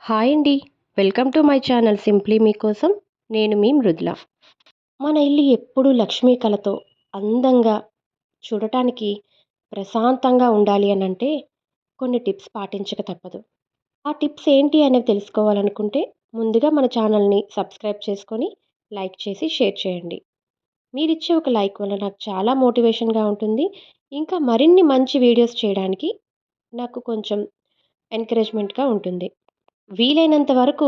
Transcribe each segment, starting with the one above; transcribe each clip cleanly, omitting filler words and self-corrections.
Hi అండి. Welcome to my channel simply మీకోసం. నేను మీ మృదుల. మన ఇల్లు ఎప్పుడూ లక్ష్మీ కళతో అందంగా చూడటానికి ప్రశాంతంగా ఉండాలి అనంటే కొన్ని టిప్స్ పాటించక తప్పదు. ఆ టిప్స్ ఏంటి అనేది తెలుసుకోవాలనుకుంటే ముందుగా మన ఛానల్‌ని సబ్స్క్రైబ్ చేసుకొని, లైక్ చేసి, షేర్ చేయండి. మీరిచ్చే ఒక లైక్ వల్ల నాకు చాలా మోటివేషన్‌గా ఉంటుంది. ఇంకా మరిన్ని మంచి వీడియోస్ చేయడానికి నాకు కొంచెం ఎంకరేజ్‌మెంట్‌గా ఉంటుంది. వీలైనంత వరకు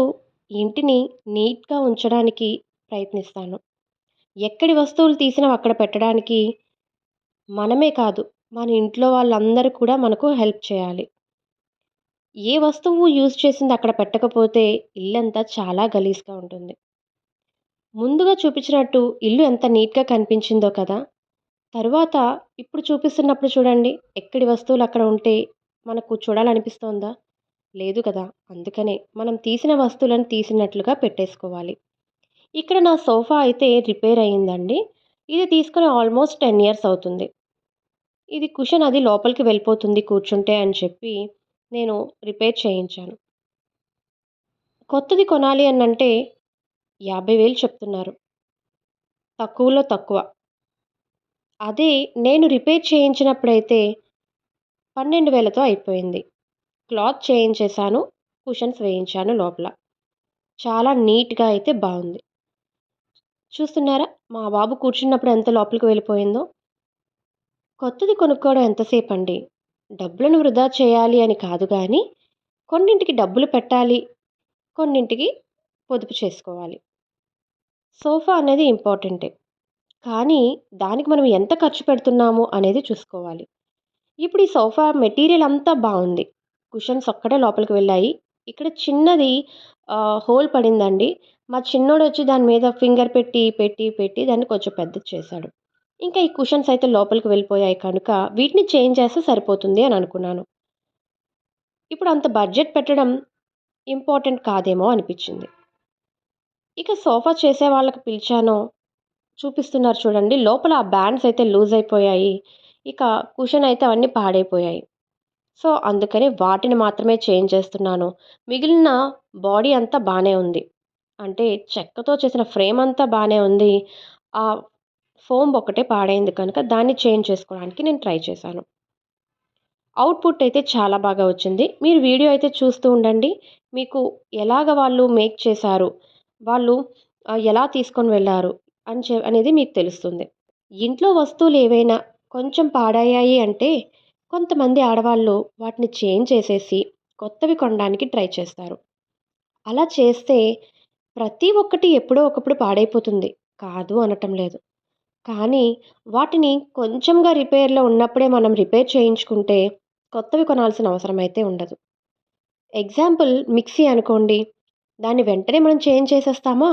ఇంటిని నీట్‌గా ఉంచడానికి ప్రయత్నిస్తాను. ఎక్కడి వస్తువులు తీసినా అక్కడ పెట్టడానికి మనమే కాదు, మన ఇంట్లో వాళ్ళందరూ కూడా మనకు హెల్ప్ చేయాలి. ఏ వస్తువు యూజ్ చేసింది అక్కడ పెట్టకపోతే ఇల్లంతా చాలా గలీజ్‌గా ఉంటుంది. ముందుగా చూపించినట్టు ఇల్లు ఎంత నీట్‌గా కనిపించిందో కదా! తరువాత ఇప్పుడు చూపిస్తున్నప్పుడు చూడండి, ఎక్కడి వస్తువులు అక్కడ ఉంటే మనకు చూడాలనిపిస్తోందా? లేదు కదా! అందుకనే మనం తీసిన వస్తువులను తీసినట్లుగా పెట్టేసుకోవాలి. ఇక్కడ నా సోఫా అయితే రిపేర్ అయిందండి. ఇది తీసుకొని ఆల్మోస్ట్ 10 ఇయర్స్ అవుతుంది. ఇది కుషన్ అది లోపలికి వెళ్ళిపోతుంది కూర్చుంటే అని చెప్పి నేను రిపేర్ చేయించాను. కొత్తది కొనాలి అనంటే 50,000 చెప్తున్నారు. తక్కువలో తక్కువ. అదే నేను రిపేర్ చేయించినప్పుడైతే 12,000తో అయిపోయింది. క్లాత్ చేయించేశాను. కుషన్స్ వేయించాను లోపల. చాలా నీట్‌గా అయితే బావుంది. చూస్తున్నారా? మా బాబు కూర్చున్నప్పుడు ఎంత లోపలికి వెళ్ళిపోయిందో. కొత్తది కొనుక్కోవడం ఎంతసేపండి? డబ్బులను వృధా చేయాలి అని కాదు గానీ, కొన్నింటికి డబ్బులు పెట్టాలి, కొన్నింటికి పొదుపు చేసుకోవాలి. సోఫా అనేది ఇంపార్టెంటే. కానీ, దానికి మనం ఎంత ఖర్చు పెడుతున్నాము అనేది చూసుకోవాలి. ఇప్పుడు ఈ సోఫా మెటీరియల్ అంతా బావుంది. కుషన్స్ ఒక్కటే లోపలికి వెళ్ళాయి. ఇక్కడ చిన్నది హోల్ పడిందండి. మా చిన్నోడొచ్చి దాని మీద ఫింగర్ పెట్టి దాన్ని కొంచెం పెద్దది చేశాడు. ఇంకా ఈ కుషన్స్ అయితే లోపలికి వెళ్ళిపోయాయి కనుక వీటిని చేంజ్ చేస్తే సరిపోతుంది అని అనుకున్నాను. ఇప్పుడు అంత బడ్జెట్ పెట్టడం ఇంపార్టెంట్ కాదేమో అనిపిచ్చింది. ఇక సోఫా చేసే వాళ్ళకి పిలిచాను. చూపిస్తున్నారు చూడండి. లోపల ఆ బ్యాండ్స్ అయితే లూజ్ అయిపోయాయి. ఇక కుషన్ అయితే అవన్నీ పాడైపోయాయి. సో, అందుకని వాటిని మాత్రమే చేంజ్ చేస్తున్నాను. మిగిలిన బాడీ అంతా బానే ఉంది. అంటే చెక్కతో చేసిన ఫ్రేమ్ అంతా బానే ఉంది. ఆ ఫోమ్ ఒక్కటే పాడైంది కనుక దాన్ని చేంజ్ చేసుకోవడానికి నేను ట్రై చేశాను. అవుట్‌పుట్ అయితే చాలా బాగా వచ్చింది. మీరు వీడియో అయితే చూస్తూ ఉండండి. మీకు ఎలాగ వాళ్ళు మేక్ చేశారు, వాళ్ళు ఎలా తీసుకొని వెళ్లారు అనేది మీకు తెలుస్తుంది. ఇంట్లో వస్తువులేవైనా కొంచెం పాడయ్యాయి అంటే కొంతమంది ఆడవాళ్ళు వాటిని చేంజ్ చేసేసి కొత్తవి కొనడానికి ట్రై చేస్తారు. అలా చేస్తే ప్రతి ఒక్కటి ఎప్పుడో ఒకప్పుడు పాడైపోతుంది. కాదు అనటం లేదు. కానీ వాటిని కొంచెంగా రిపేర్‌లో ఉన్నప్పుడే మనం రిపేర్ చేయించుకుంటే కొత్తవి కొనాల్సిన అవసరమైతే ఉండదు. ఎగ్జాంపుల్ మిక్సీ అనుకోండి. దాన్ని వెంటనే మనం చేంజ్ చేసేస్తామా?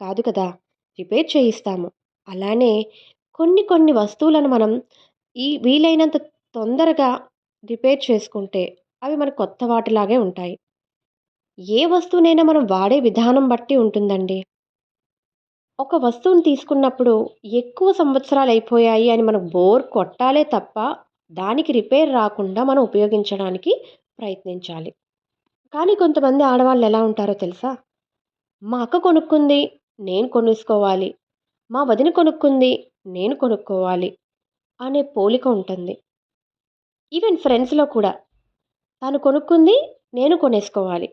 కాదు కదా! రిపేర్ చేయిస్తాము. అలానే కొన్ని వస్తువులను మనం వీలైనంత తొందరగా రిపేర్ చేసుకుంటే అవి మన కొత్త వాటిలాగే ఉంటాయి. ఏ వస్తువునైనా మనం వాడే విధానం బట్టి ఉంటుందండి. ఒక వస్తువుని తీసుకున్నప్పుడు ఎక్కువ సంవత్సరాలయిపోయాయి అని మనకు బోర్ కొట్టాలే తప్ప, దానికి రిపేర్ రాకుండా మనం ఉపయోగించడానికి ప్రయత్నించాలి. కానీ కొంతమంది ఆడవాళ్ళు ఎలా ఉంటారో తెలుసా? మా అక్క కొనుక్కుంది, నేను కొనేసుకోవాలి. మా వదిన కొనుక్కుంది, నేను కొనుక్కోవాలి అనే పోలిక ఉంటుంది. ఈవెన్ ఫ్రెండ్స్‌లో కూడా తను కొనుక్కుంది, నేను కొనేసుకోవాలి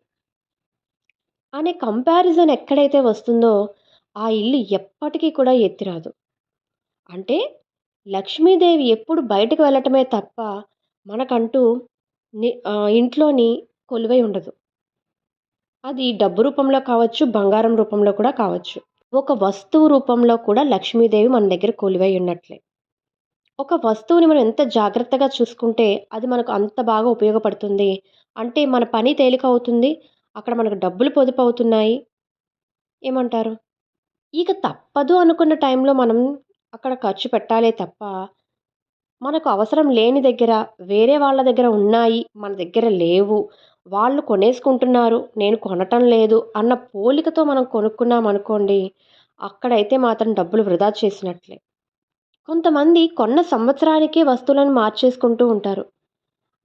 అనే కంపారిజన్ ఎక్కడైతే వస్తుందో, ఆ ఇల్లు ఎప్పటికీ కూడా ఎత్తిరాదు. అంటే లక్ష్మీదేవి ఎప్పుడు బయటకు వెళ్ళటమే తప్ప, మనకంటూ ఇంట్లోని కొలువై ఉండదు. అది డబ్బు రూపంలో కావచ్చు, బంగారం రూపంలో కూడా కావచ్చు. ఒక వస్తువు రూపంలో కూడా లక్ష్మీదేవి మన దగ్గర కొలువై ఉన్నట్లే. ఒక వస్తువుని మనం ఎంత జాగ్రత్తగా చూసుకుంటే, అది మనకు అంత బాగా ఉపయోగపడుతుంది. అంటే మన పని తేలికవుతుంది. అక్కడ మనకు డబ్బులు పొదుపవుతున్నాయి. ఏమంటారు? ఇక తప్పదు అనుకున్న టైంలో మనం అక్కడ ఖర్చు పెట్టాలే తప్ప, మనకు అవసరం లేని దగ్గర, వేరే వాళ్ళ దగ్గర ఉన్నాయి, మన దగ్గర లేవు. వాళ్ళు కొనేసుకుంటున్నారు, నేను కొనటం లేదు అన్న పోలికతో మనం కొనుక్కున్నామనుకోండి, అక్కడైతే మాత్రం డబ్బులు వృధా చేసినట్లే. కొంతమంది కొన్న సంవత్సరానికే వస్తువులను మార్చేసుకుంటూ ఉంటారు.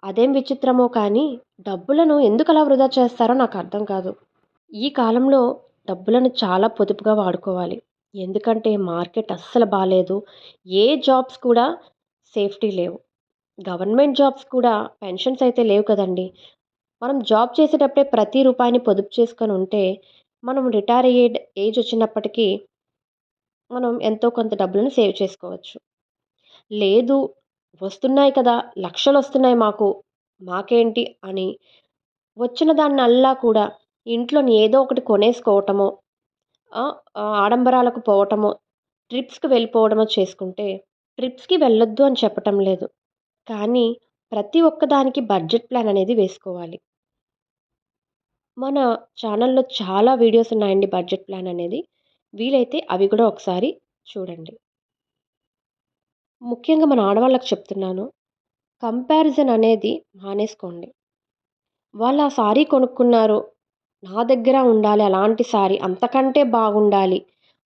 అదేం విచిత్రమో కానీ డబ్బులను ఎందుకలా వృధా చేస్తారో నాకు అర్థం కాదు. ఈ కాలంలో డబ్బులను చాలా పొదుపుగా వాడుకోవాలి. ఎందుకంటే మార్కెట్ అస్సలు బాలేదు. ఏ జాబ్స్ కూడా సేఫ్టీ లేవు. గవర్నమెంట్ జాబ్స్ కూడా పెన్షన్స్ అయితే లేవు కదండీ! మనం జాబ్ చేసేటప్పుడే ప్రతి రూపాయిని పొదుపు చేసుకొని ఉంటే, మనం రిటైర్ అయ్యే ఏజ్ వచ్చినప్పటికీ మనం ఎంతో కొంత డబ్బులను సేవ్ చేసుకోవచ్చు. లేదు వస్తున్నాయి కదా! లక్షలొస్తున్నాయి మాకు, మాకేంటి అని వచ్చిన దాన్నల్లా కూడా ఇంట్లోని ఏదో ఒకటి కొనేసుకోవటమో, ఆడంబరాలకు పోవటమో, ట్రిప్స్‌కి వెళ్ళిపోవడమో చేసుకుంటే, ట్రిప్స్‌కి వెళ్ళొద్దు అని చెప్పటం లేదు. కానీ ప్రతి ఒక్కదానికి బడ్జెట్ ప్లాన్ అనేది వేసుకోవాలి. మన ఛానల్‌లో చాలా వీడియోస్ ఉన్నాయండి బడ్జెట్ ప్లాన్ అనేది. వీలైతే అవి కూడా ఒకసారి చూడండి. ముఖ్యంగా మన ఆడవాళ్ళకి చెప్తున్నాను. కంపారిజన్ అనేది మానేసుకోండి. వాళ్ళు ఆ సారీ కొనుక్కున్నారు. నా దగ్గర ఉండాలి అలాంటి సారీ. అంతకంటే బాగుండాలి.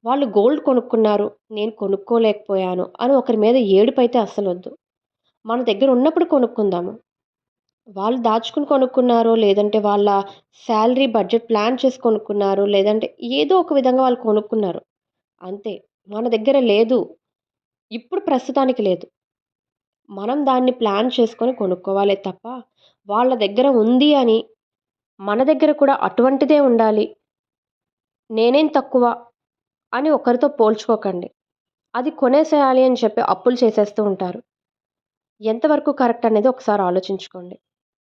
వాళ్ళు గోల్డ్ కొనుక్కున్నారు. నేను కొనుక్కోలేకపోయాను అని ఒకరి మీద ఏడుపైతే అస్సలొద్దు. మన దగ్గర ఉన్నప్పుడు కొనుక్కుందాము. వాళ్ళు దాచుకుని కొనుక్కున్నారో, లేదంటే వాళ్ళ శాలరీ బడ్జెట్ ప్లాన్ చేసి కొనుక్కున్నారో, లేదంటే ఏదో ఒక విధంగా వాళ్ళు కొనుక్కున్నారు. అంతే. మన దగ్గర లేదు. ఇప్పుడు ప్రస్తుతానికి లేదు. మనం దాన్ని ప్లాన్ చేసుకొని కొనుక్కోవాలే తప్ప, వాళ్ళ దగ్గర ఉంది అని మన దగ్గర కూడా అటువంటిదే ఉండాలి. నేనేం తక్కువ అని ఒకరితో పోల్చుకోకండి. అది కొనేసేయాలి అని చెప్పి అప్పులు చేసేస్తూ ఉంటారు. ఎంతవరకు కరెక్ట్ అనేది ఒకసారి ఆలోచించుకోండి.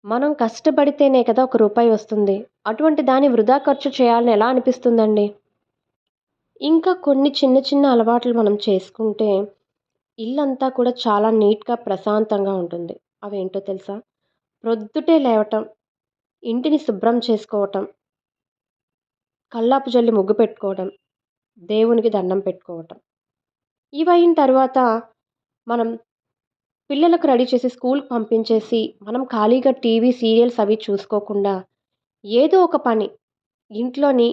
మనం కష్టపడితేనే కదా ఒక రూపాయి వస్తుంది. అటువంటి దాన్ని వృధా ఖర్చు చేయాలని ఎలా అనిపిస్తుందండి? ఇంకా కొన్ని చిన్న చిన్న అలవాట్లు మనం చేసుకుంటే ఇల్లంతా కూడా చాలా నీట్‌గా, ప్రశాంతంగా ఉంటుంది. అవేంటో తెలుసా? ప్రొద్దుటే లేవటం, ఇంటిని శుభ్రం చేసుకోవటం, కల్లాపు జల్లి ముగ్గు పెట్టుకోవడం, దేవునికి దండం పెట్టుకోవటం. ఇవయిన తర్వాత మనం పిల్లలకు రెడీ చేసి స్కూలుకి పంపించేసి, మనం ఖాళీగా టీవీ, సీరియల్స్ అవి చూసుకోకుండా ఏదో ఒక పని ఇంట్లోని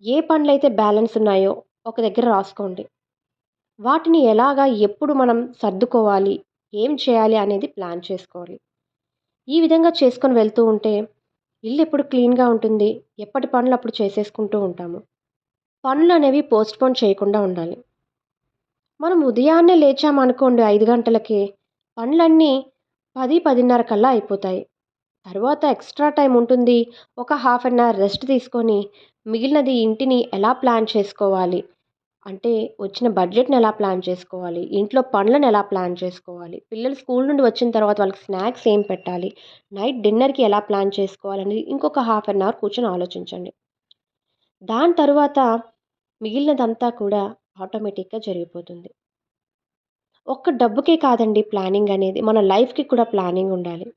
ఏ పనులైతే బ్యాలెన్స్ ఉన్నాయో ఒక దగ్గర రాసుకోండి. వాటిని ఎలాగా, ఎప్పుడు మనం సర్దుకోవాలి, ఏం చేయాలి అనేది ప్లాన్ చేసుకోవాలి. ఈ విధంగా చేసుకొని వెళ్తూ ఉంటే ఇల్లు ఎప్పుడు క్లీన్‌గా ఉంటుంది. ఎప్పటి పనులు అప్పుడు చేసేసుకుంటూ ఉంటాము. పనులనేవి పోస్ట్‌పోన్ చేయకుండా ఉండాలి. మనం ఉదయాన్నే లేచామనుకోండి 5 గంటలకే, పనులన్నీ 10, 10:30 కల్లా అయిపోతాయి. తరువాత ఎక్స్‌ట్రా టైమ్ ఉంటుంది. ఒక హాఫ్ అన్ అవర్ రెస్ట్ తీసుకొని, మిగిలినది ఇంటిని ఎలా ప్లాన్ చేసుకోవాలి, అంటే వచ్చిన బడ్జెట్‌ని ఎలా ప్లాన్ చేసుకోవాలి, ఇంట్లో పనులను ఎలా ప్లాన్ చేసుకోవాలి, పిల్లలు స్కూల్ నుండి వచ్చిన తర్వాత వాళ్ళకి స్నాక్స్ ఏం పెట్టాలి, నైట్ డిన్నర్‌కి ఎలా ప్లాన్ చేసుకోవాలనేది ఇంకొక హాఫ్ అన్ అవర్ కూర్చొని ఆలోచించండి. దాని తరువాత మిగిలినదంతా కూడా ఆటోమేటిక్‌గా జరిగిపోతుంది. ఒక్క డబ్బుకే కాదండి ప్లానింగ్ అనేది. మన లైఫ్‌కి కూడా ప్లానింగ్ ఉండాలి.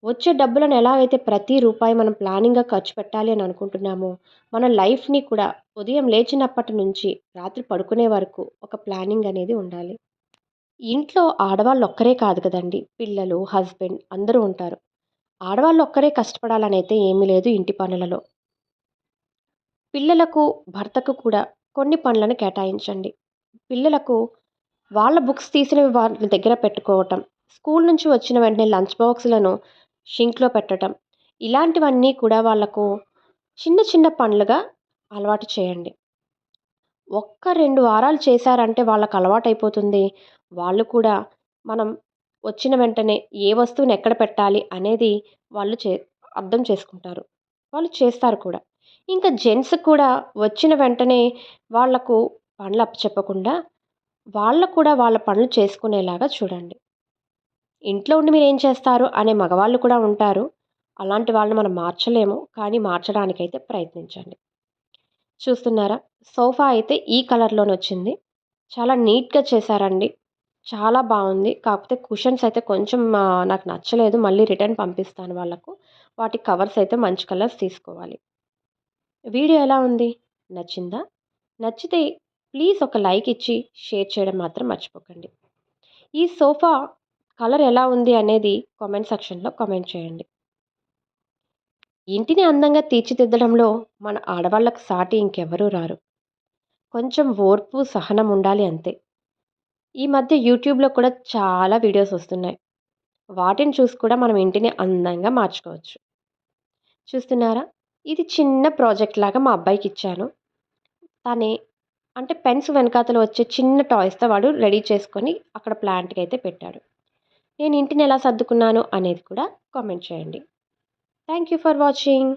వచ్చే డబ్బులను ఎలా అయితే ప్రతి రూపాయి మనం ప్లానింగ్‌గా ఖర్చు పెట్టాలి అని అనుకుంటున్నామో, మన లైఫ్‌ని కూడా ఉదయం లేచినప్పటి నుంచి రాత్రి పడుకునే వరకు ఒక ప్లానింగ్ అనేది ఉండాలి. ఇంట్లో ఆడవాళ్ళు ఒక్కరే కాదు కదండీ! పిల్లలు, హస్బెండ్ అందరూ ఉంటారు. ఆడవాళ్ళు ఒక్కరే కష్టపడాలనైతే ఏమీ లేదు ఇంటి పనులలో. పిల్లలకు, భర్తకు కూడా కొన్ని పనులను కేటాయించండి. పిల్లలకు వాళ్ళ బుక్స్ తీసినవి వాళ్ళ దగ్గర పెట్టుకోవటం, స్కూల్ నుంచి వచ్చిన వెంటనే లంచ్ బాక్స్‌లను షింక్‌లో పెట్టటం, ఇలాంటివన్నీ కూడా వాళ్ళకు చిన్న చిన్న పనులుగా అలవాటు చేయండి. ఒక్క 2 వారాలు చేశారంటే వాళ్ళకి అలవాటైపోతుంది. వాళ్ళు కూడా మనం వచ్చిన వెంటనే ఏ వస్తువుని ఎక్కడ పెట్టాలి అనేది వాళ్ళు అర్థం చేసుకుంటారు. వాళ్ళు చేస్తారు కూడా. ఇంకా జెంట్స్‌కి కూడా వచ్చిన వెంటనే వాళ్ళకు పనులు అప్పచెప్పకుండా వాళ్ళకు కూడా వాళ్ళ పనులు చేసుకునేలాగా చూడండి. ఇంట్లో ఉండి మీరేం చేస్తారు అనే మగవాళ్ళు కూడా ఉంటారు. అలాంటి వాళ్ళని మనం మార్చలేము. కానీ మార్చడానికైతే ప్రయత్నించండి. చూస్తున్నారా? సోఫా అయితే ఈ కలర్‌లోనొచ్చింది. చాలా నీట్‌గా చేశారండి. చాలా బావుంది. కాకపోతే కుషన్స్ అయితే కొంచెం నాకు నచ్చలేదు. మళ్ళీ రిటర్న్ పంపిస్తాను వాళ్ళకు. వాటి కవర్స్ అయితే మంచి కలర్స్ తీసుకోవాలి. వీడియో ఎలా ఉంది? నచ్చిందా? నచ్చితే ప్లీజ్ ఒక లైక్ ఇచ్చి షేర్ చేయడం మాత్రం మర్చిపోకండి. ఈ సోఫా కలర్ ఎలా ఉంది అనేది కామెంట్ సెక్షన్‌లో కామెంట్ చేయండి. ఇంటిని అందంగా తీర్చిదిద్దడంలో మన ఆడవాళ్ళకి సాటి ఇంకెవ్వరూ రారు. కొంచెం ఓర్పు, సహనం ఉండాలి అంతే. ఈ మధ్య యూట్యూబ్‌లో కూడా చాలా వీడియోస్ వస్తున్నాయి. వాటిని చూసి కూడా మనం ఇంటిని అందంగా మార్చుకోవచ్చు. చూస్తున్నారా? ఇది చిన్న ప్రాజెక్ట్ లాగా మా అబ్బాయికి ఇచ్చాను. తనే అంటే పెన్స్ వెనకాతల వచ్చే చిన్న టాయ్స్‌తో వాడు రెడీ చేసుకొని అక్కడ ప్లాంట్‌కైతే పెట్టాడు. నేను ఇంటిని ఎలా సర్దుకున్నాను అనేది కూడా కామెంట్ చేయండి. Thank you for watching.